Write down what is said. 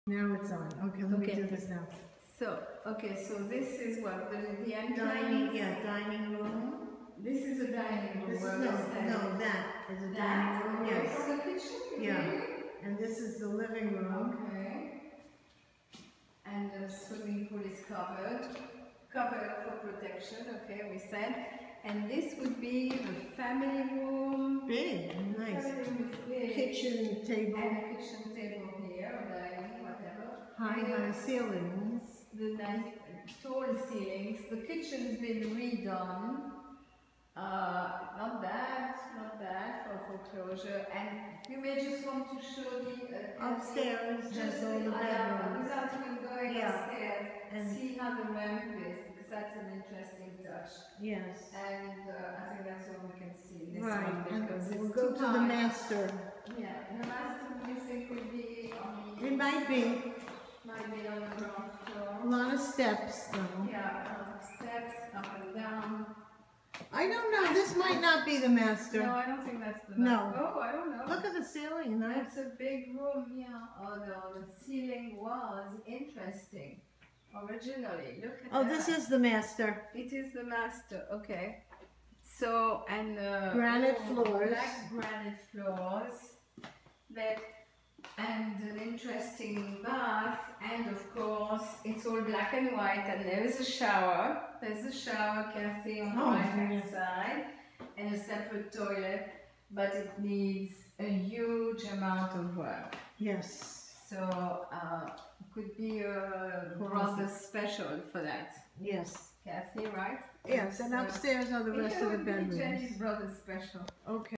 Now it's on. Okay, let me do this now. So, okay, so this is what? The entrance? Dining room. This is a dining room. This is, no, that is a dining room, yes. From the kitchen? Yeah. And this is the living room. Okay. And the swimming pool is covered for protection, okay, we said. And this would be the family room. Big, nice. Family room is big. Kitchen table. And a kitchen table here, or dining, whatever. High ceilings. The nice tall ceilings. The kitchen's been redone. Not bad for foreclosure. And you may just want to show the upstairs, just all the bedrooms. without even going upstairs, and see how the ramp is, because that's an interesting touch. Yes. And I think that's all we can see. This right. One, and we'll go to the master. Yeah, the master music would be on the. It might be. Might be on the ground floor. A lot of steps, though. Yeah, a lot of steps up and down. I don't know. This might not be the master. No, I don't think that's the master. No. Oh, I don't know. Look at the ceiling. That's a big room, yeah. Oh no, the ceiling was interesting. Originally, look at that. Oh, this is the master. It is the master, okay. So, and granite floors. Black granite floors. That, and an interesting bath, and of course it's all black and white, and there is a shower. There's a shower, Kathy, on the right hand side, and a separate toilet, but it needs a huge amount of work. Yes. So could be rather special for that. Yes. Kathy, right? Yes, and upstairs are the rest of the bedrooms. Jenny's rather special. Okay.